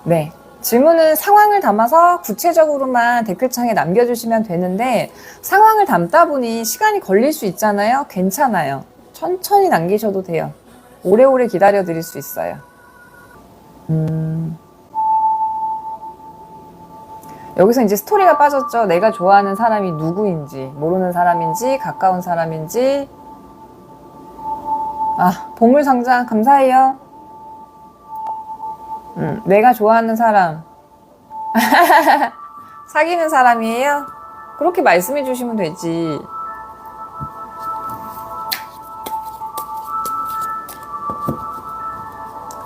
네. 질문은 상황을 담아서 구체적으로만 댓글창에 남겨주시면 되는데 상황을 담다 보니 시간이 걸릴 수 있잖아요. 괜찮아요. 천천히 남기셔도 돼요. 오래오래 기다려 드릴 수 있어요. 여기서 이제 스토리가 빠졌죠. 내가 좋아하는 사람이 누구인지, 모르는 사람인지, 가까운 사람인지. 아, 보물상자 감사해요. 내가 좋아하는 사람. 사귀는 사람이에요? 그렇게 말씀해 주시면 되지.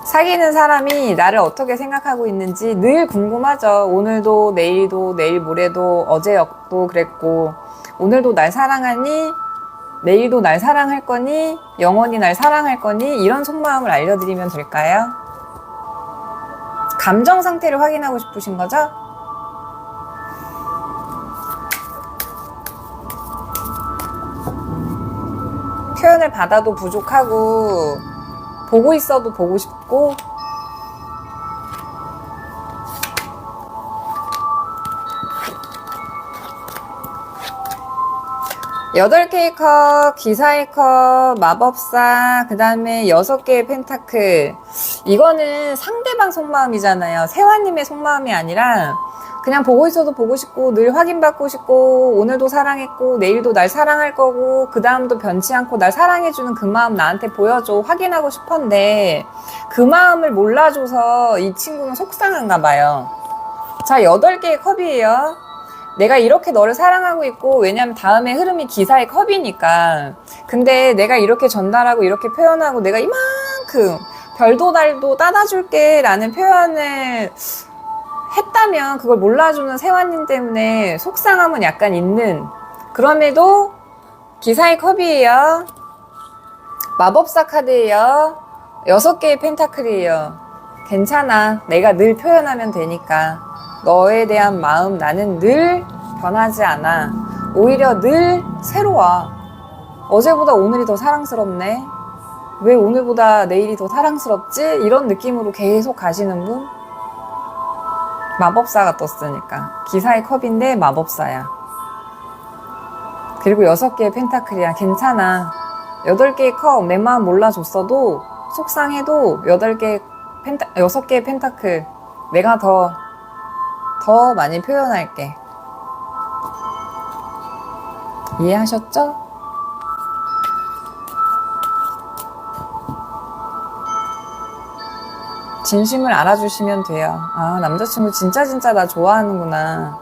사귀는 사람이 나를 어떻게 생각하고 있는지 늘 궁금하죠. 오늘도, 내일도, 내일 모레도, 어제도 그랬고, 오늘도 날 사랑하니? 내일도 날 사랑할 거니? 영원히 날 사랑할 거니? 이런 속마음을 알려드리면 될까요? 감정 상태를 확인하고 싶으신 거죠? 표현을 받아도 부족하고 보고 있어도 보고 싶고 여덟 개의 컵, 기사의 컵, 마법사, 그 다음에 6개의 펜타클. 이거는 상대방 속마음이잖아요. 세화님의 속마음이 아니라 그냥 보고 있어도 보고 싶고 늘 확인받고 싶고 오늘도 사랑했고 내일도 날 사랑할 거고 그 다음도 변치 않고 날 사랑해주는 그 마음 나한테 보여줘. 확인하고 싶은데 그 마음을 몰라줘서 이 친구는 속상한가 봐요. 자, 8개의 컵이에요. 내가 이렇게 너를 사랑하고 있고 왜냐면 다음에 흐름이 기사의 컵이니까. 근데 내가 이렇게 전달하고 이렇게 표현하고 내가 이만큼 별도 달도 따다줄게 라는 표현을 했다면 그걸 몰라주는 세화님 때문에 속상함은 약간 있는. 그럼에도 기사의 컵이에요. 마법사 카드예요. 6개의 펜타클이에요. 괜찮아. 내가 늘 표현하면 되니까. 너에 대한 마음 나는 늘 변하지 않아. 오히려 늘 새로워. 어제보다 오늘이 더 사랑스럽네. 왜 오늘보다 내일이 더 사랑스럽지? 이런 느낌으로 계속 가시는 분? 마법사가 떴으니까. 기사의 컵인데 마법사야. 그리고 6개의 펜타클이야. 괜찮아. 8개의 컵 내 마음 몰라줬어도 속상해도 6개의 펜타클 내가 더 많이 표현할게. 이해하셨죠? 진심을 알아주시면 돼요. 아, 남자친구 진짜 나 좋아하는구나.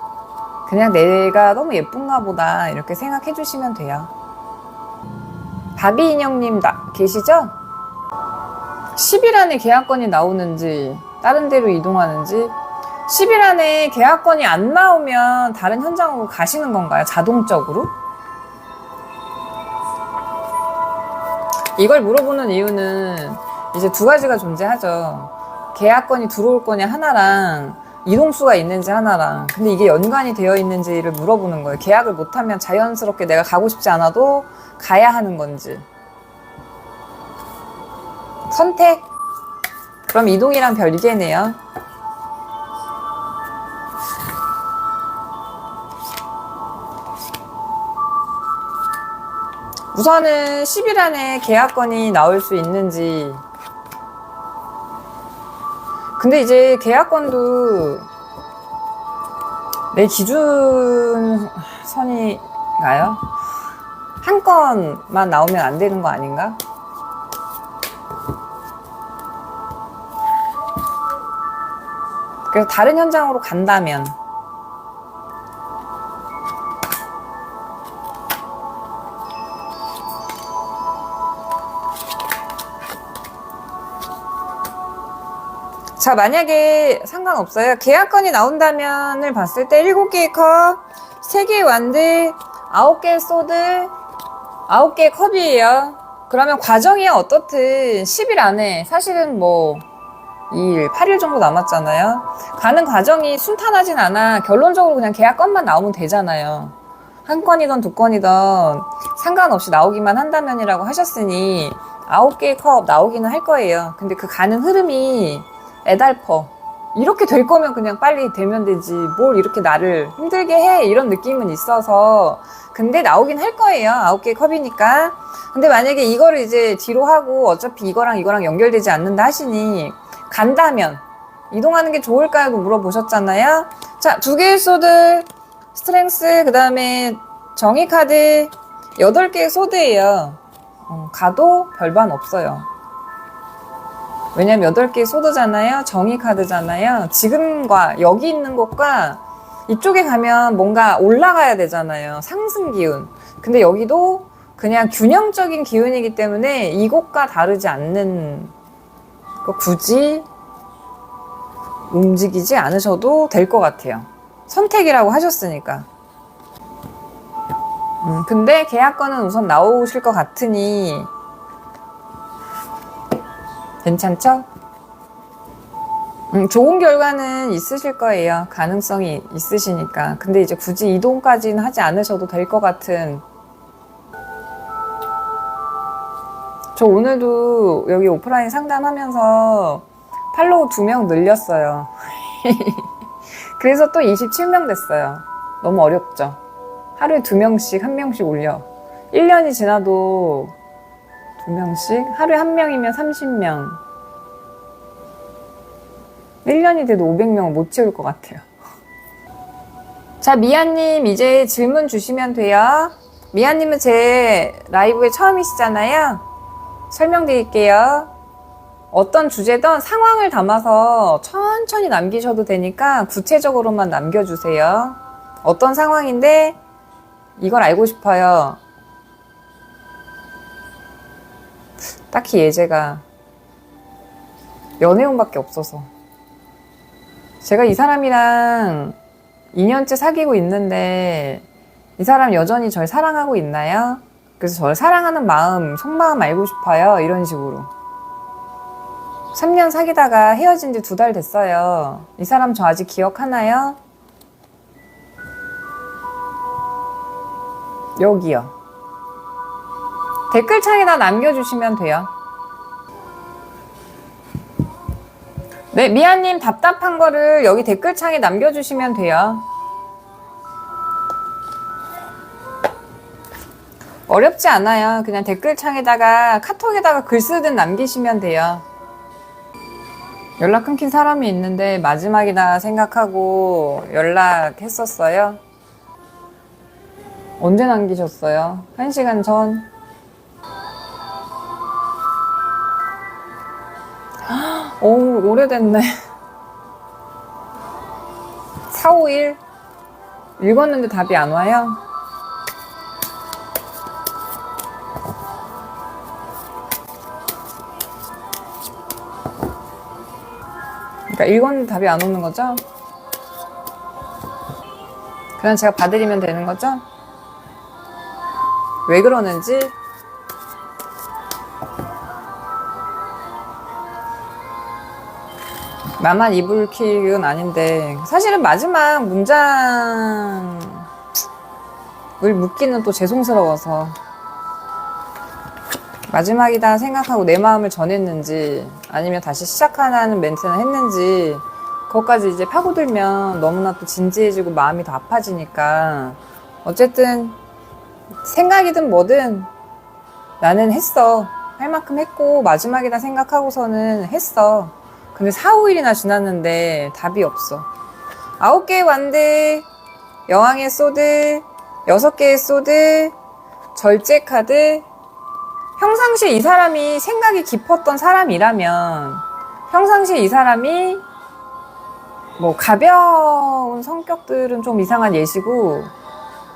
그냥 내가 너무 예쁜가 보다 이렇게 생각해 주시면 돼요. 바비 인형님 계시죠? 10일 안에 계약건이 나오는지 다른 데로 이동하는지. 10일 안에 계약건이 안 나오면 다른 현장으로 가시는 건가요? 자동적으로? 이걸 물어보는 이유는 이제 2가지가 존재하죠. 계약건이 들어올 거냐 하나랑 이동수가 있는지 하나랑. 근데 이게 연관이 되어 있는지를 물어보는 거예요. 계약을 못하면 자연스럽게 내가 가고 싶지 않아도 가야 하는 건지. 선택? 그럼 이동이랑 별개네요. 우선은 10일 안에 계약건이 나올 수 있는지. 근데 이제 계약건도 내 기준 선이가요? 한 건만 나오면 안 되는 거 아닌가? 그래서 다른 현장으로 간다면 자, 만약에 상관없어요. 계약건이 나온다면을 봤을 때 7개의 컵, 3개의 완드, 9개의 소드, 9개의 컵이에요. 그러면 과정이 어떻든 10일 안에 사실은 뭐 2일, 8일 정도 남았잖아요. 가는 과정이 순탄하진 않아. 결론적으로 그냥 계약건만 나오면 되잖아요. 한 건이든 2건이든 상관없이 나오기만 한다면이라고 하셨으니 9개의 컵 나오기는 할 거예요. 근데 그 가는 흐름이 애달퍼. 이렇게 될 거면 그냥 빨리 되면 되지. 뭘 이렇게 나를 힘들게 해. 이런 느낌은 있어서. 근데 나오긴 할 거예요. 9개의 컵이니까. 근데 만약에 이거를 이제 뒤로 하고 어차피 이거랑 연결되지 않는다 하시니 간다면 이동하는 게 좋을까요? 물어보셨잖아요. 자, 2개의 소드, 스트렝스, 그 다음에 정의 카드, 8개의 소드예요. 가도 별반 없어요. 왜냐면 8개의 소드잖아요. 정의 카드잖아요. 지금과 여기 있는 것과 이쪽에 가면 뭔가 올라가야 되잖아요. 상승 기운. 근데 여기도 그냥 균형적인 기운이기 때문에 이것과 다르지 않는 거 굳이 움직이지 않으셔도 될 것 같아요. 선택이라고 하셨으니까. 근데 계약권은 우선 나오실 것 같으니 괜찮죠? 좋은 결과는 있으실 거예요. 가능성이 있으시니까. 근데 이제 굳이 이동까지는 하지 않으셔도 될 것 같은. 저 오늘도 여기 오프라인 상담하면서 팔로우 2명 늘렸어요. 그래서 또 27명 됐어요. 너무 어렵죠? 하루에 2명씩, 1명씩 올려. 1년이 지나도 2명씩? 하루에 1명이면 30명. 1년이 돼도 500명은 못 채울 것 같아요. 자, 미아님 이제 질문 주시면 돼요. 미아님은 제 라이브에 처음이시잖아요. 설명드릴게요. 어떤 주제든 상황을 담아서 천천히 남기셔도 되니까 구체적으로만 남겨주세요. 어떤 상황인데 이걸 알고 싶어요. 딱히 예제가 연애운밖에 없어서. 제가 이 사람이랑 2년째 사귀고 있는데 이 사람 여전히 절 사랑하고 있나요? 그래서 절 사랑하는 마음, 속마음 알고 싶어요. 이런 식으로. 3년 사귀다가 헤어진 지 2달 됐어요. 이 사람 저 아직 기억하나요? 여기요. 댓글창에다 남겨주시면 돼요. 네, 미아님 답답한 거를 여기 댓글창에 남겨주시면 돼요. 어렵지 않아요. 그냥 댓글창에다가 카톡에다가 글 쓰듯 남기시면 돼요. 연락 끊긴 사람이 있는데 마지막이다 생각하고 연락했었어요. 언제 남기셨어요? 1시간 전. 오, 오래됐네. 4, 5일? 읽었는데 답이 안 와요? 그러니까 읽었는데 답이 안 오는 거죠? 그냥 제가 봐드리면 되는 거죠? 왜 그러는지. 나만 이불킥은 아닌데 사실은 마지막 문장을 묻기는 또 죄송스러워서 마지막이다 생각하고 내 마음을 전했는지 아니면 다시 시작하라는 멘트는 했는지 그것까지 이제 파고들면 너무나 또 진지해지고 마음이 더 아파지니까 어쨌든 생각이든 뭐든 나는 했어. 할 만큼 했고 마지막이다 생각하고서는 했어. 근데 4, 5일이나 지났는데 답이 없어. 9개의 완드, 여왕의 소드, 6개의 소드, 절제 카드. 평상시에 이 사람이 생각이 깊었던 사람이라면 평상시에 이 사람이 뭐 가벼운 성격들은 좀 이상한 예시고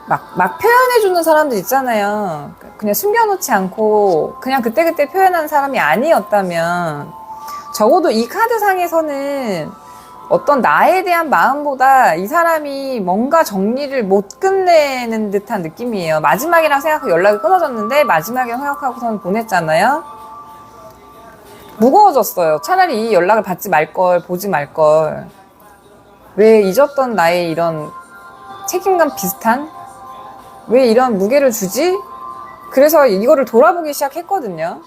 막 표현해주는 사람들 있잖아요. 그냥 숨겨놓지 않고 그냥 그때그때 표현하는 사람이 아니었다면 적어도 이 카드상에서는 어떤 나에 대한 마음보다 이 사람이 뭔가 정리를 못 끝내는 듯한 느낌이에요. 마지막이라고 생각하고 연락이 끊어졌는데 마지막이라고 생각하고서는 보냈잖아요. 무거워졌어요. 차라리 이 연락을 받지 말걸, 보지 말걸. 왜 잊었던 나의 이런 책임감 비슷한? 왜 이런 무게를 주지? 그래서 이거를 돌아보기 시작했거든요.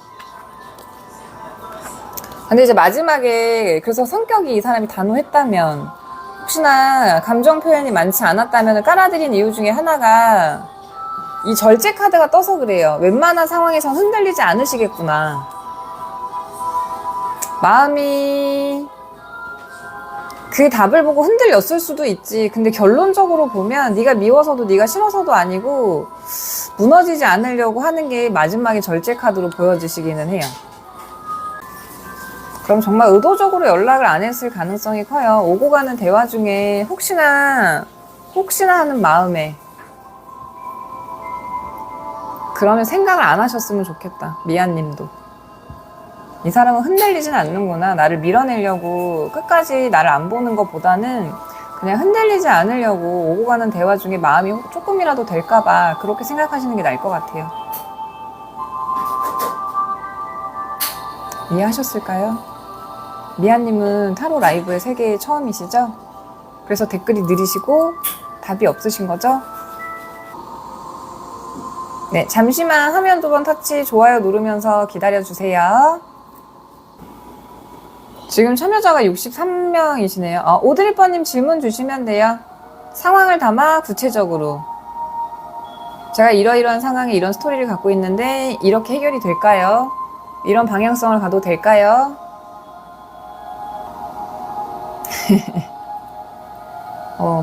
근데 이제 마지막에 그래서 성격이 이 사람이 단호했다면, 혹시나 감정 표현이 많지 않았다면 깔아드린 이유 중에 하나가 이 절제 카드가 떠서 그래요. 웬만한 상황에선 흔들리지 않으시겠구나. 마음이 그 답을 보고 흔들렸을 수도 있지. 근데 결론적으로 보면 네가 미워서도 네가 싫어서도 아니고 무너지지 않으려고 하는 게 마지막에 절제 카드로 보여지시기는 해요. 그럼 정말 의도적으로 연락을 안 했을 가능성이 커요. 오고 가는 대화 중에 혹시나 하는 마음에. 그러면 생각을 안 하셨으면 좋겠다. 미아님도. 이 사람은 흔들리진 않는구나. 나를 밀어내려고 끝까지 나를 안 보는 것보다는 그냥 흔들리지 않으려고 오고 가는 대화 중에 마음이 조금이라도 될까봐 그렇게 생각하시는 게 나을 것 같아요. 이해하셨을까요? 미아님은 타로 라이브의 세계에 처음이시죠? 그래서 댓글이 느리시고 답이 없으신 거죠? 네, 잠시만 화면 2번 터치 좋아요 누르면서 기다려주세요. 지금 참여자가 63명이시네요. 오드리퍼님 질문 주시면 돼요. 상황을 담아 구체적으로. 제가 이러이러한 상황에 이런 스토리를 갖고 있는데 이렇게 해결이 될까요? 이런 방향성을 가도 될까요?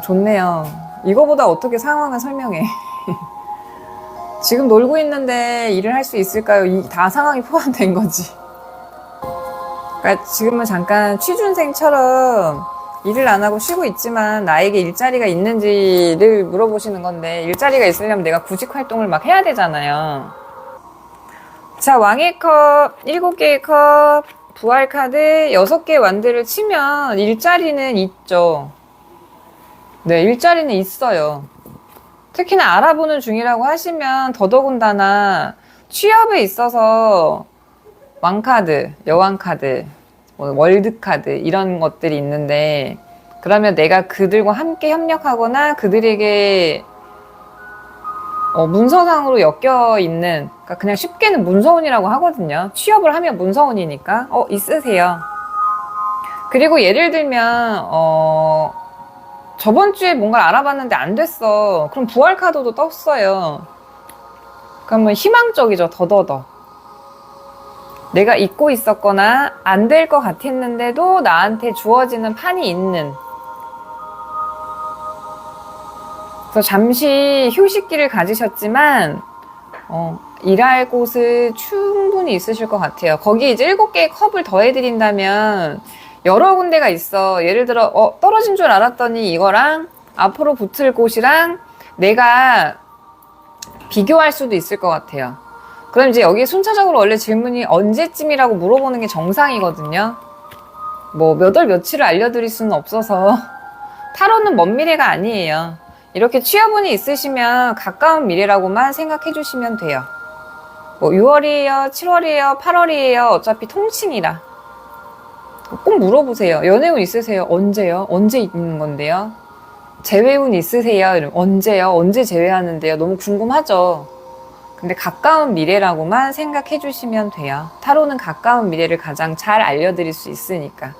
좋네요. 이거보다 어떻게 상황을 설명해. 지금 놀고 있는데 일을 할 수 있을까요? 다 상황이 포함된 거지. 그러니까 지금은 잠깐 취준생처럼 일을 안 하고 쉬고 있지만 나에게 일자리가 있는지를 물어보시는 건데, 일자리가 있으려면 내가 구직 활동을 막 해야 되잖아요. 자, 왕의 컵, 7개의 컵, 부활 카드, 6개의 완드를 치면 일자리는 있죠. 네, 일자리는 있어요. 특히나 알아보는 중이라고 하시면 더더군다나 취업에 있어서 왕카드, 여왕카드, 월드카드 이런 것들이 있는데, 그러면 내가 그들과 함께 협력하거나 그들에게 문서상으로 엮여있는, 그러니까 그냥 쉽게는 문서운이라고 하거든요. 취업을 하면 문서운이니까 있으세요. 그리고 예를 들면 저번 주에 뭔가를 알아봤는데 안 됐어. 그럼 부활카드도 떴어요. 그러면 희망적이죠. 더더더. 내가 잊고 있었거나 안 될 것 같았는데도 나한테 주어지는 판이 있는. 그래서 잠시 휴식기를 가지셨지만 일할 곳은 충분히 있으실 것 같아요. 거기에 이제 7개의 컵을 더해드린다면 여러 군데가 있어. 예를 들어 떨어진 줄 알았더니 이거랑 앞으로 붙을 곳이랑 내가 비교할 수도 있을 것 같아요. 그럼 이제 여기 순차적으로 원래 질문이 언제쯤이라고 물어보는 게 정상이거든요. 뭐 몇 월 며칠을 알려드릴 수는 없어서 타로는 먼 미래가 아니에요. 이렇게 취업운이 있으시면 가까운 미래라고만 생각해 주시면 돼요. 뭐 6월이에요, 7월이에요, 8월이에요. 어차피 통칭이라. 꼭 물어보세요. 연애운 있으세요? 언제요? 언제 있는 건데요? 재회운 있으세요? 이러면 언제요? 언제 재회하는데요? 너무 궁금하죠? 근데 가까운 미래라고만 생각해 주시면 돼요. 타로는 가까운 미래를 가장 잘 알려드릴 수 있으니까.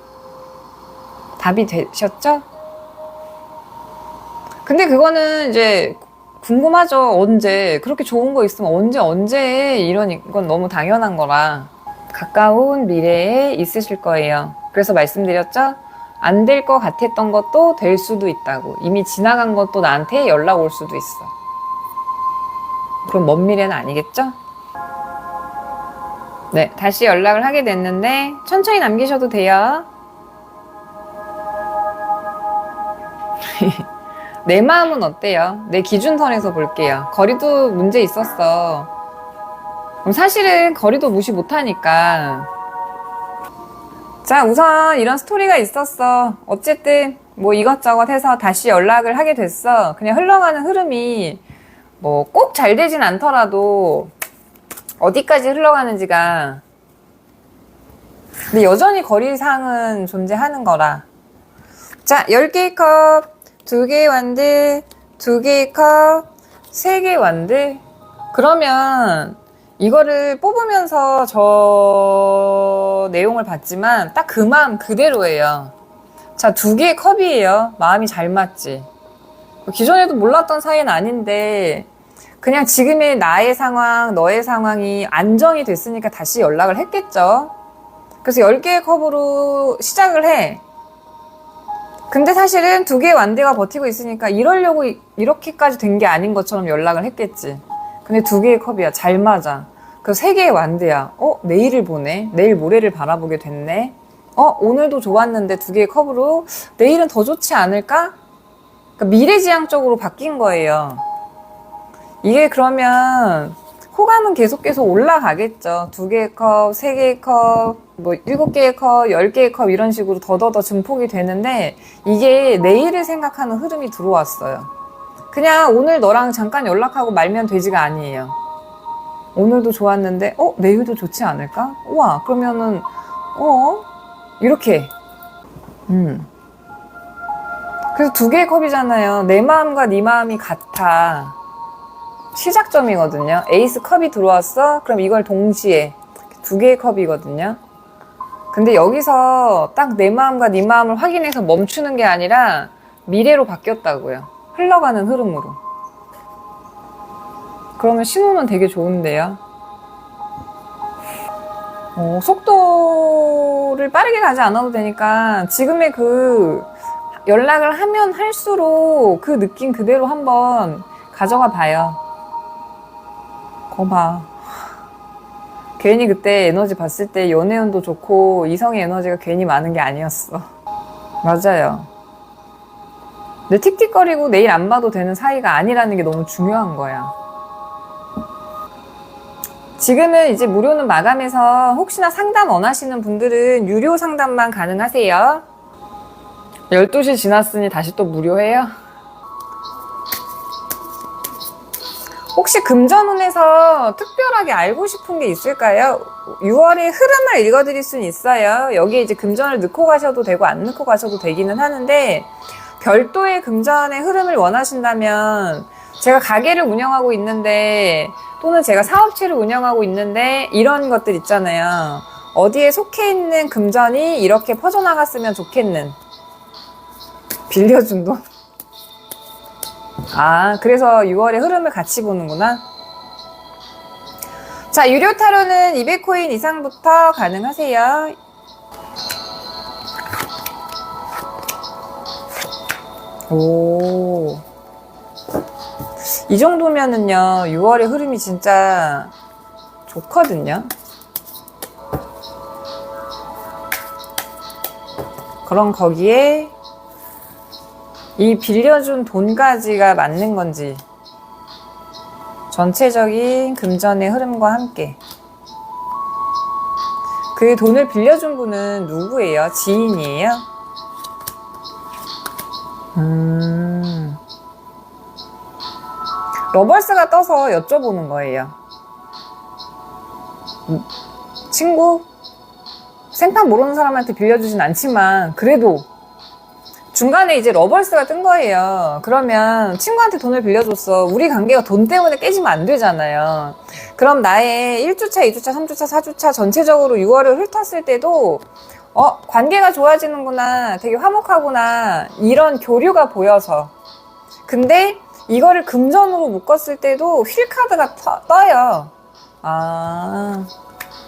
답이 되셨죠? 근데 그거는 이제 궁금하죠. 언제 그렇게 좋은 거 있으면 언제 이런 건 너무 당연한 거라. 가까운 미래에 있으실 거예요. 그래서 말씀드렸죠? 안 될 것 같았던 것도 될 수도 있다고. 이미 지나간 것도 나한테 연락 올 수도 있어. 그럼 먼 미래는 아니겠죠? 네, 다시 연락을 하게 됐는데 천천히 남기셔도 돼요. 내 마음은 어때요? 내 기준선에서 볼게요. 거리도 문제 있었어. 그럼 사실은 거리도 무시 못하니까. 자, 우선 이런 스토리가 있었어. 어쨌든 뭐 이것저것 해서 다시 연락을 하게 됐어. 그냥 흘러가는 흐름이 뭐 꼭 잘 되진 않더라도 어디까지 흘러가는지가. 근데 여전히 거리상은 존재하는 거라. 자, 10개의 컵, 2개의 완드, 2개의 컵, 3개의 완드. 그러면 이거를 뽑으면서 저 내용을 봤지만 딱 그 마음 그대로예요. 자, 2개의 컵이에요. 마음이 잘 맞지. 기존에도 몰랐던 사이는 아닌데 그냥 지금의 나의 상황, 너의 상황이 안정이 됐으니까 다시 연락을 했겠죠. 그래서 10개의 컵으로 시작을 해. 근데 사실은 2개의 완대가 버티고 있으니까 이러려고 이렇게까지 된 게 아닌 것처럼 연락을 했겠지. 근데 2개의 컵이야. 잘 맞아. 그래서 3개의 완대야. 내일을 보네. 내일 모레를 바라보게 됐네. 오늘도 좋았는데 2개의 컵으로 내일은 더 좋지 않을까? 그러니까 미래지향적으로 바뀐 거예요. 이게 그러면 호감은 계속 올라가겠죠. 2개의 컵, 3개의 컵, 7개의 컵, 10개의 컵 이런 식으로 더더더 증폭이 되는데 이게 내일을 생각하는 흐름이 들어왔어요. 그냥 오늘 너랑 잠깐 연락하고 말면 되지가 아니에요. 오늘도 좋았는데 내일도 좋지 않을까? 우와, 그러면은 이렇게 그래서 2개의 컵이잖아요. 내 마음과 네 마음이 같아. 시작점이거든요. 에이스 컵이 들어왔어? 그럼 이걸 동시에 2개의 컵이거든요. 근데 여기서 딱 내 마음과 네 마음을 확인해서 멈추는 게 아니라 미래로 바뀌었다고요. 흘러가는 흐름으로. 그러면 신호는 되게 좋은데요. 속도를 빠르게 가지 않아도 되니까 지금의 그 연락을 하면 할수록 그 느낌 그대로 한번 가져가 봐요. 봐. 괜히 그때 에너지 봤을 때 연애운도 좋고 이성의 에너지가 괜히 많은 게 아니었어. 맞아요. 근데 틱틱거리고 내일 안 봐도 되는 사이가 아니라는 게 너무 중요한 거야. 지금은 이제 무료는 마감해서 혹시나 상담 원하시는 분들은 유료 상담만 가능하세요. 12시 지났으니 다시 또 무료해요. 혹시 금전운에서 특별하게 알고 싶은 게 있을까요? 6월의 흐름을 읽어드릴 수는 있어요. 여기에 이제 금전을 넣고 가셔도 되고 안 넣고 가셔도 되기는 하는데 별도의 금전의 흐름을 원하신다면 제가 가게를 운영하고 있는데 또는 제가 사업체를 운영하고 있는데 이런 것들 있잖아요. 어디에 속해 있는 금전이 이렇게 퍼져나갔으면 좋겠는 빌려준 돈? 그래서 6월의 흐름을 같이 보는구나. 자, 유료 타로는 200코인 이상부터 가능하세요. 이 정도면은요 6월의 흐름이 진짜 좋거든요. 그럼 거기에 이 빌려준 돈까지가 맞는 건지 전체적인 금전의 흐름과 함께 그 돈을 빌려준 분은 누구예요? 지인이에요? 러벌스가 떠서 여쭤보는 거예요. 친구? 생판 모르는 사람한테 빌려주진 않지만 그래도 중간에 이제 러벌스가 뜬 거예요. 그러면 친구한테 돈을 빌려줬어. 우리 관계가 돈 때문에 깨지면 안 되잖아요. 그럼 나의 1주차, 2주차, 3주차, 4주차 전체적으로 6월을 훑었을 때도 관계가 좋아지는구나, 되게 화목하구나 이런 교류가 보여서. 근데 이거를 금전으로 묶었을 때도 휠카드가 떠요.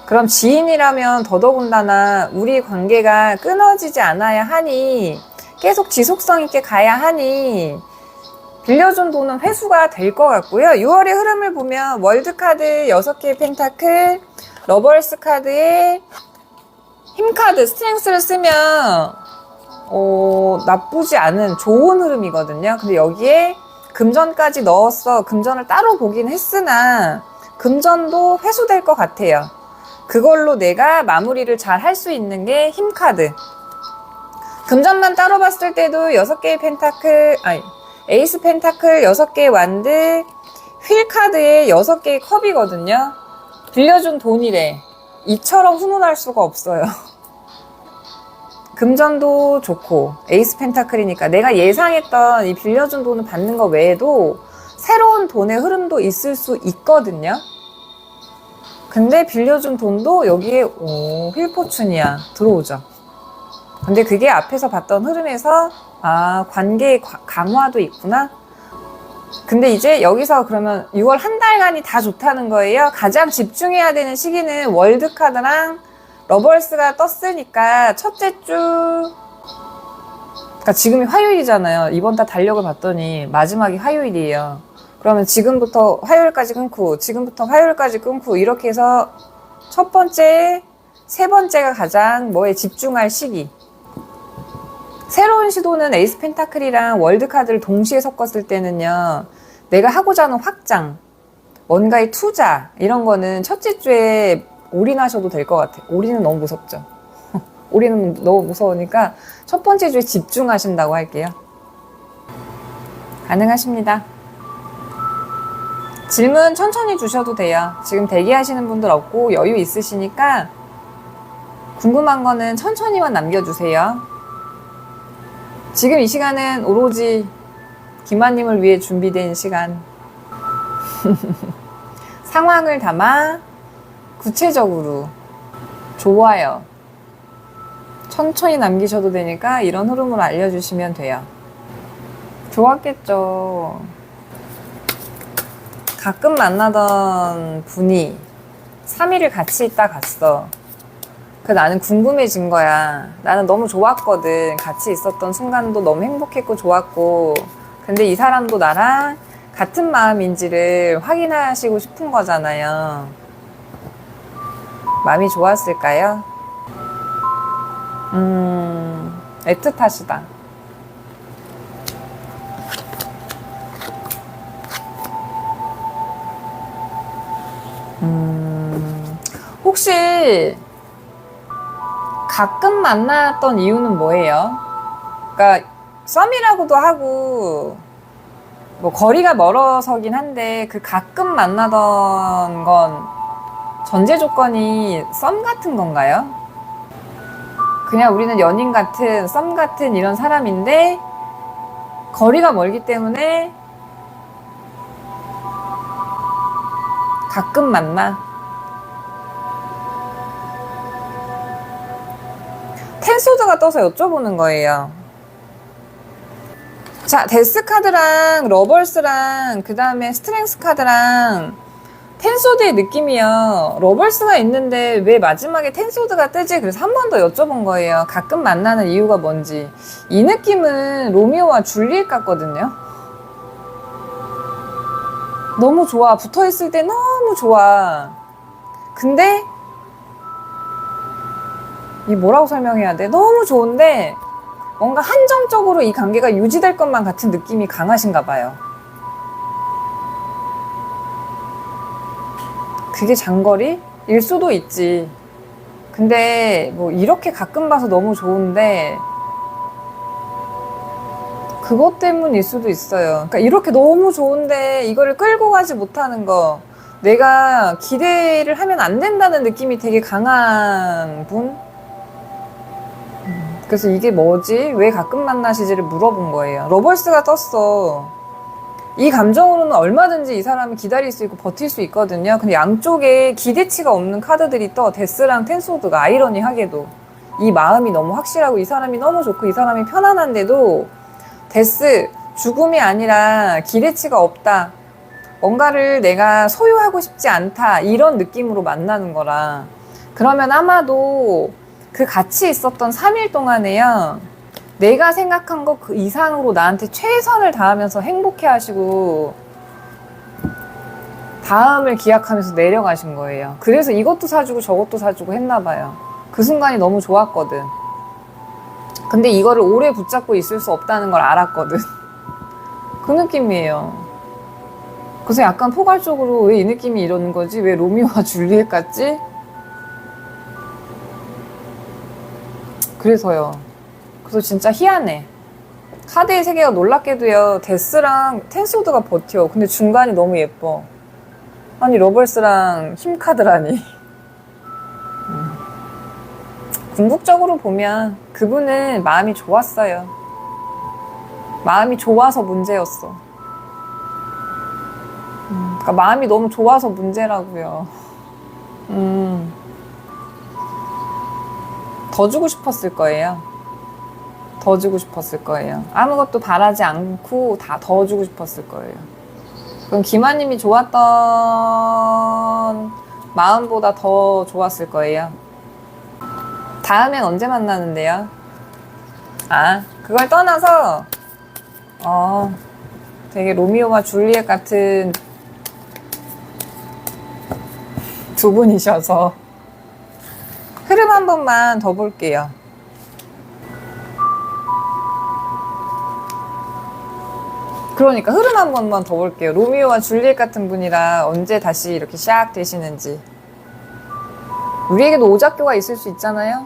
그럼 지인이라면 더더군다나 우리 관계가 끊어지지 않아야 하니 계속 지속성 있게 가야 하니 빌려준 돈은 회수가 될 것 같고요. 6월의 흐름을 보면 월드카드 6개의 펜타클, 러버스 카드에 힘카드, 스트렝스를 쓰면 나쁘지 않은 좋은 흐름이거든요. 근데 여기에 금전까지 넣었어. 금전을 따로 보긴 했으나 금전도 회수될 것 같아요. 그걸로 내가 마무리를 잘 할 수 있는 게 힘카드. 금전만 따로 봤을 때도 6개의 펜타클, 에이스 펜타클, 6개의 완드, 휠카드에 6개의 컵이거든요. 빌려준 돈이래. 이처럼 훈훈할 수가 없어요. 금전도 좋고 에이스 펜타클이니까 내가 예상했던 이 빌려준 돈을 받는 거 외에도 새로운 돈의 흐름도 있을 수 있거든요. 근데 빌려준 돈도 여기에 휠포춘이야 들어오죠. 근데 그게 앞에서 봤던 흐름에서 관계의 강화도 있구나. 근데 이제 여기서 그러면 6월 한 달간이 다 좋다는 거예요. 가장 집중해야 되는 시기는 월드카드랑 러벌스가 떴으니까 첫째 주, 그러니까 지금이 화요일이잖아요. 이번 달 달력을 봤더니 마지막이 화요일이에요. 그러면 지금부터 화요일까지 끊고 지금부터 화요일까지 끊고 이렇게 해서 첫 번째, 세 번째가 가장 뭐에 집중할 시기. 새로운 시도는 에이스 펜타클이랑 월드카드를 동시에 섞었을 때는요, 내가 하고자 하는 확장, 뭔가의 투자 이런 거는 첫째 주에 올인하셔도 될 것 같아요. 올인은 너무 무섭죠. 올인은 너무 무서우니까 첫 번째 주에 집중하신다고 할게요. 가능하십니다. 질문 천천히 주셔도 돼요. 지금 대기하시는 분들 없고 여유 있으시니까 궁금한 거는 천천히만 남겨주세요. 지금 이 시간은 오로지 김아님을 위해 준비된 시간. 상황을 담아 구체적으로. 좋아요. 천천히 남기셔도 되니까 이런 흐름을 알려주시면 돼요. 좋았겠죠. 가끔 만나던 분이 3일을 같이 있다 갔어. 나는 궁금해진 거야. 나는 너무 좋았거든. 같이 있었던 순간도 너무 행복했고 좋았고. 근데 이 사람도 나랑 같은 마음인지를 확인하시고 싶은 거잖아요. 마음이 좋았을까요? 애틋하시다. 혹시 가끔 만났던 이유는 뭐예요? 그러니까 썸이라고도 하고 뭐 거리가 멀어서긴 한데 그 가끔 만나던 건 전제 조건이 썸 같은 건가요? 그냥 우리는 연인 같은 썸 같은 이런 사람인데 거리가 멀기 때문에 가끔 만나. 텐소드가 떠서 여쭤보는 거예요. 자, 데스 카드랑 러벌스랑 그 다음에 스트렝스 카드랑 텐소드의 느낌이요. 러벌스가 있는데 왜 마지막에 텐소드가 뜨지? 그래서 한 번 더 여쭤본 거예요. 가끔 만나는 이유가 뭔지. 이 느낌은 로미오와 줄리엣 같거든요. 너무 좋아. 붙어있을 때 너무 좋아. 근데 이 뭐라고 설명해야 돼? 너무 좋은데 뭔가 한정적으로 이 관계가 유지될 것만 같은 느낌이 강하신가 봐요. 그게 장거리일 수도 있지. 근데 뭐 이렇게 가끔 봐서 너무 좋은데 그것 때문일 수도 있어요. 그러니까 이렇게 너무 좋은데 이거를 끌고 가지 못하는 거, 내가 기대를 하면 안 된다는 느낌이 되게 강한 분? 그래서 이게 뭐지? 왜 가끔 만나시지를 물어본 거예요. 러벌스가 떴어. 이 감정으로는 얼마든지 이 사람이 기다릴 수 있고 버틸 수 있거든요. 근데 양쪽에 기대치가 없는 카드들이 떠. 데스랑 텐소드가 아이러니하게도. 이 마음이 너무 확실하고 이 사람이 너무 좋고 이 사람이 편안한데도 데스, 죽음이 아니라 기대치가 없다. 뭔가를 내가 소유하고 싶지 않다. 이런 느낌으로 만나는 거라. 그러면 아마도 그 같이 있었던 3일 동안에요, 내가 생각한 것 그 이상으로 나한테 최선을 다하면서 행복해 하시고 다음을 기약하면서 내려가신 거예요. 그래서 이것도 사주고 저것도 사주고 했나 봐요. 그 순간이 너무 좋았거든. 근데 이거를 오래 붙잡고 있을 수 없다는 걸 알았거든. 그 느낌이에요. 그래서 약간 포괄적으로 왜 이 느낌이 이러는 거지? 왜 로미오와 줄리엣 같지? 그래서요. 그래서 진짜 희한해. 카드의 세계가 놀랍게도요, 데스랑 텐소드가 버텨. 근데 중간이 너무 예뻐. 아니, 러벌스랑 힘카드라니. 궁극적으로 보면 그분은 마음이 좋았어요. 마음이 좋아서 문제였어. 그러니까 마음이 너무 좋아서 문제라고요. 더 주고 싶었을 거예요. 더 주고 싶었을 거예요. 아무것도 바라지 않고 다 더 주고 싶었을 거예요. 그럼 김아님이 좋았던 마음보다 더 좋았을 거예요. 다음엔 언제 만나는데요? 아, 그걸 떠나서 되게 로미오와 줄리엣 같은 두 분이셔서 흐름 한 번만 더 볼게요. 그러니까 흐름 한 번만 더 볼게요. 로미오와 줄리엣 같은 분이라 언제 다시 이렇게 샥 되시는지. 우리에게도 오작교가 있을 수 있잖아요.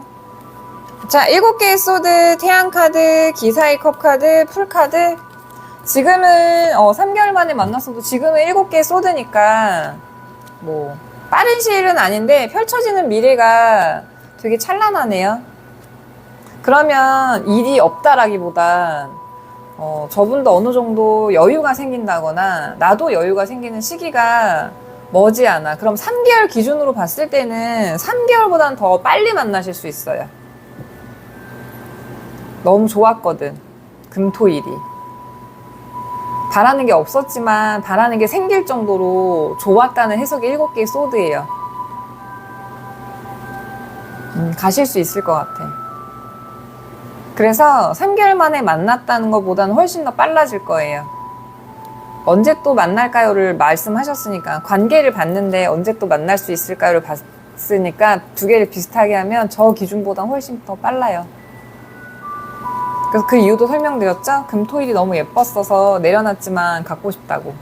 자, 7개의 소드, 태양카드, 기사의 컵카드, 풀카드. 지금은 3개월 만에 만났어도 지금은 7개의 소드니까 뭐 빠른 시일은 아닌데 펼쳐지는 미래가 되게 찬란하네요. 그러면 일이 없다라기보단 저분도 어느 정도 여유가 생긴다거나 나도 여유가 생기는 시기가 머지않아. 그럼 3개월 기준으로 봤을 때는 3개월보다는 더 빨리 만나실 수 있어요. 너무 좋았거든. 금토일이. 바라는 게 없었지만 바라는 게 생길 정도로 좋았다는 해석이 7개의 소드예요. 가실 수 있을 것 같아. 그래서 3개월 만에 만났다는 것보다는 훨씬 더 빨라질 거예요. 언제 또 만날까요를 말씀하셨으니까, 관계를 봤는데 언제 또 만날 수 있을까요를 봤으니까 두 개를 비슷하게 하면 저 기준보다 훨씬 더 빨라요. 그래서 그 이유도 설명드렸죠? 금토일이 너무 예뻤어서 내려놨지만 갖고 싶다고.